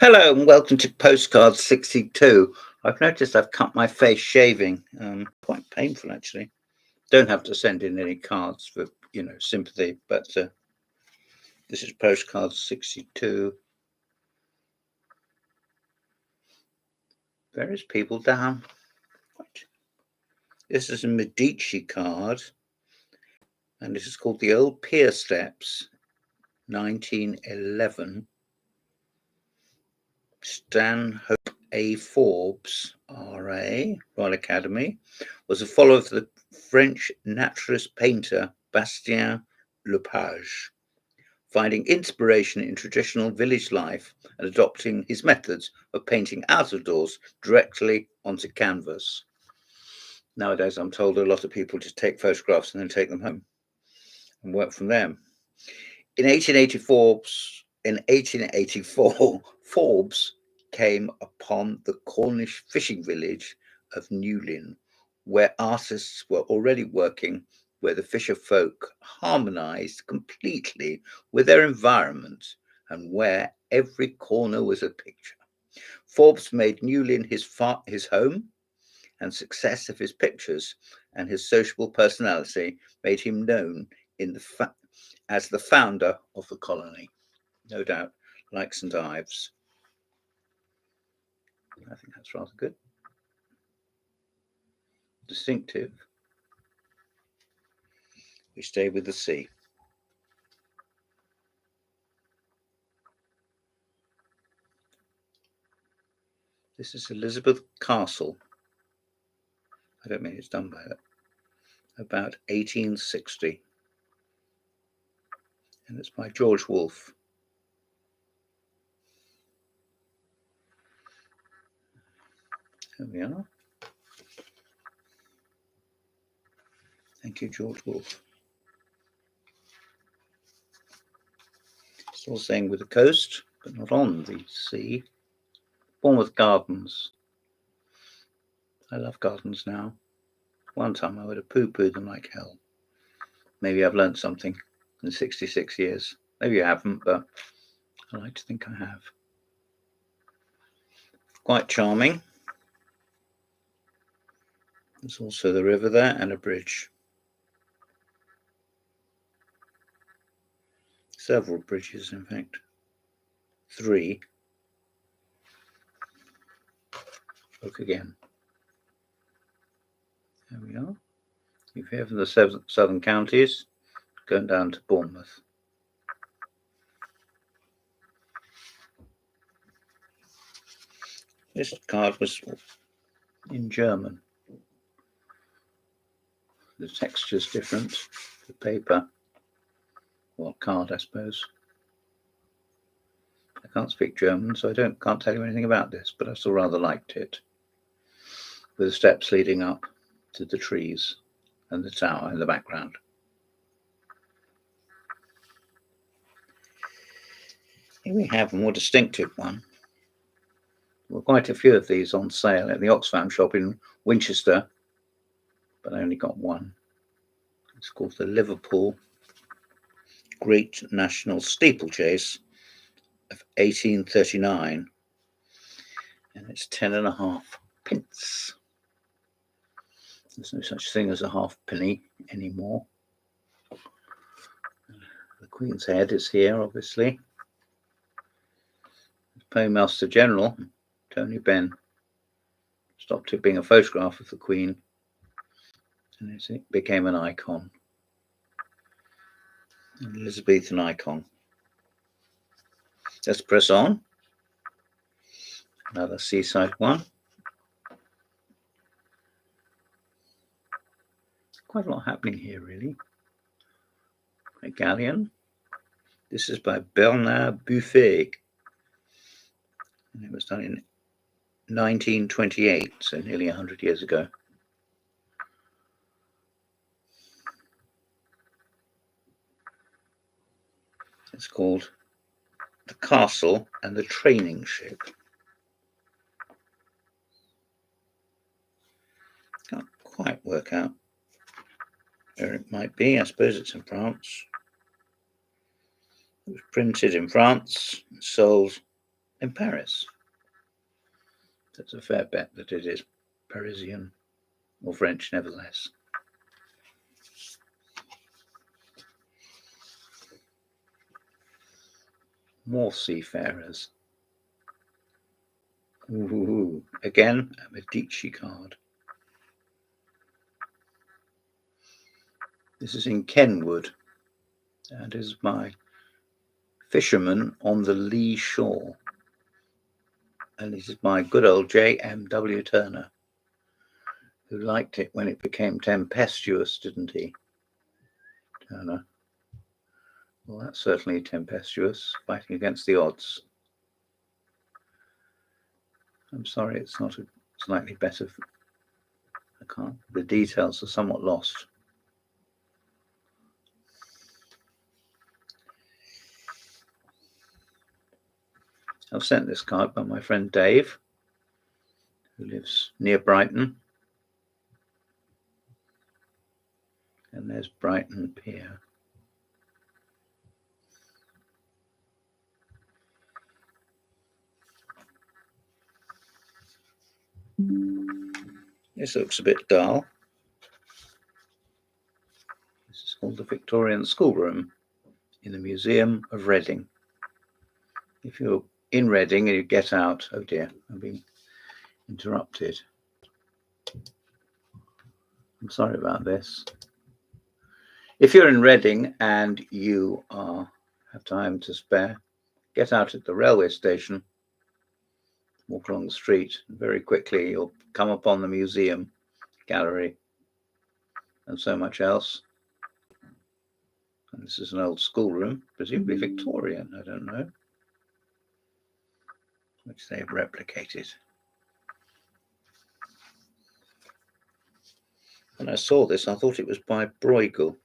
Hello and welcome to Postcards62. I've noticed I've cut my face shaving. Quite painful actually. Don't have to send in any cards for sympathy, but this is Postcards62. Various people down. Right. This is a Medici card, and this is called The Old Pier Steps, 1911. Stanhope A. Forbes, R.A., Royal Academy, was a follower of the French naturalist painter Bastien Lepage, finding inspiration in traditional village life and adopting his methods of painting out of doors directly onto canvas. Nowadays, I'm told a lot of people just take photographs and then take them home and work from them. In 1884, Forbes came upon the Cornish fishing village of Newlyn, where artists were already working, where the fisher folk harmonized completely with their environment, and where every corner was a picture. Forbes made Newlyn his home, and success of his pictures and his sociable personality made him known as the founder of the colony. No doubt, like St. Ives. I think that's rather good. Distinctive. We stay with the sea. This is Elizabeth Castle. I don't mean it's done by that. About 1860. And it's by George Wolfe. There we are. Thank you, George Wolfe. Still saying with the coast, but not on the sea. Bournemouth Gardens. I love gardens now. One time I would have poo-pooed them like hell. Maybe I've learnt something in 66 years. Maybe I haven't, but I like to think I have. Quite charming. There's also the river there and a bridge. Several bridges, in fact. 3. Look again. There we are. You're here from the southern counties, going down to Bournemouth. This card was in German. The texture's different, the paper, or card, I suppose. I can't speak German, so I can't tell you anything about this, but I still rather liked it. With the steps leading up to the trees and the tower in the background. Here we have a more distinctive one. There were quite a few of these on sale at the Oxfam shop in Winchester, but I only got one. It's called the Liverpool Great National Steeplechase of 1839, and it's 10.5 pence. There's no such thing as a halfpenny anymore. The Queen's head is here, obviously. The Postmaster General, Tony Benn, stopped it being a photograph of the Queen, and it became an icon, an Elizabethan icon. Let's press on. Another seaside one. Quite a lot happening here, really. A galleon. This is by Bernard Buffet, and it was done in 1928, so nearly 100 years ago. It's called The Castle and the Training Ship. Can't quite work out where it might be. I suppose it's in France. It was printed in France and sold in Paris. That's a fair bet that it is Parisian or French, nevertheless. More seafarers. Ooh, again, a Medici card. This is in Kenwood. That is my fisherman on the lee shore. And this is my good old J.M.W. Turner, who liked it when it became tempestuous, didn't he? Turner. Well, that's certainly tempestuous, fighting against the odds. I'm sorry, it's not a slightly better. I can't. The details are somewhat lost. I've sent this card by my friend Dave, who lives near Brighton. And there's Brighton Pier. This looks a bit dull. This is called the Victorian Schoolroom in the Museum of Reading. If you're in Reading and you get out, oh dear, I'm being interrupted. I'm sorry about this. If you're in Reading and you have time to spare, get out at the railway station, walk along the street, and very quickly you'll come upon the museum, gallery, and so much else. And this is an old schoolroom, presumably Victorian, I don't know, which they've replicated. When I saw this, I thought it was by Bruegel.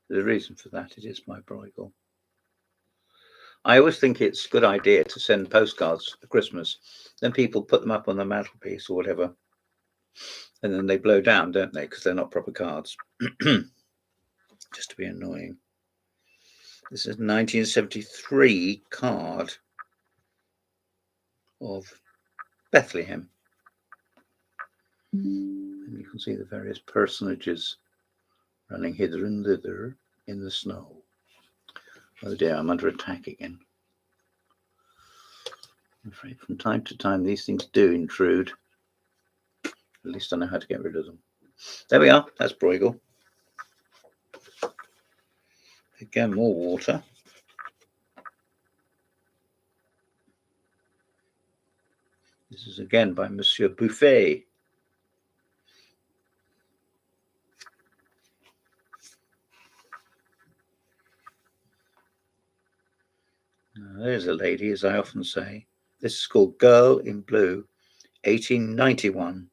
There's a reason for that. It is by Bruegel. I always think it's a good idea to send postcards at Christmas. Then people put them up on the mantelpiece or whatever. And then they blow down, don't they? Because they're not proper cards. Just to be annoying. This is a 1973 card of Bethlehem. And you can see the various personages running hither and thither in the snow. Oh dear, I'm under attack again. I'm afraid from time to time these things do intrude. At least I know how to get rid of them. There we are, that's Bruegel. Again, more water. This is again by Monsieur Buffet. Now, there's a lady, as I often say. This is called Girl in Blue, 1891.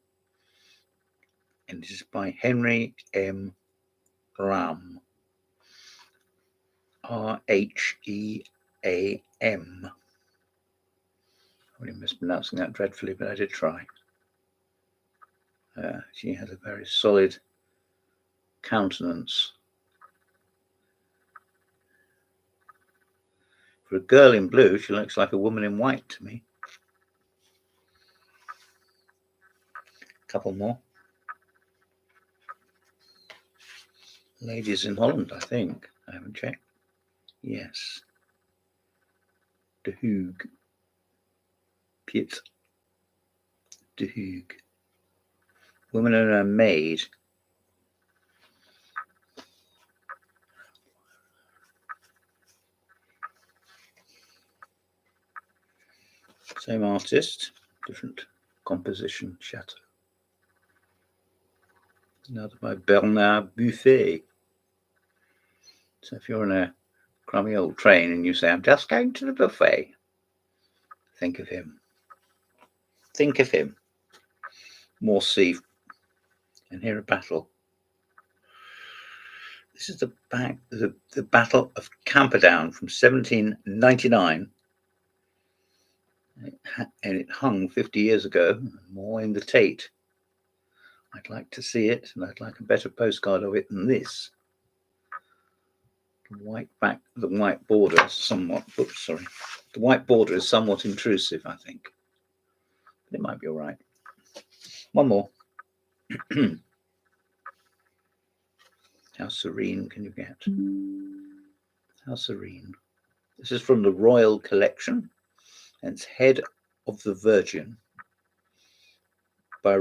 And this is by Henry M. Rham. R-H-E-A-M. I'm mispronouncing that dreadfully, but I did try. She has a very solid countenance. For a girl in blue, she looks like a woman in white to me. A couple more. Ladies in Holland, I think. I haven't checked. Yes. De Hoog. Piet De Hoog. Woman and her maid. Same artist, different composition, Chateau. Another by Bernard Buffet. So if you're on a crummy old train and you say, I'm just going to the buffet, think of him. Think of him. More sea. And here a battle. This is the Battle of Camperdown from 1799. And it hung 50 years ago, more in the Tate. I'd like to see it, and I'd like a better postcard of it than this. The white border is somewhat, oops, sorry. The white border is somewhat intrusive, I think. But it might be all right. One more. How serene can you get? How serene. This is from the Royal Collection, and it's Head of the Virgin by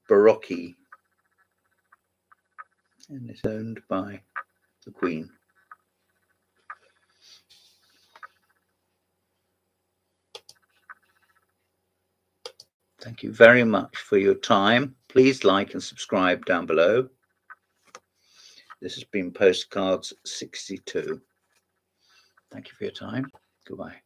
Barocchi, and it's owned by the Queen. Thank you very much for your time. Please like and subscribe down below. This has been Postcards 62. Thank you for your time. Goodbye.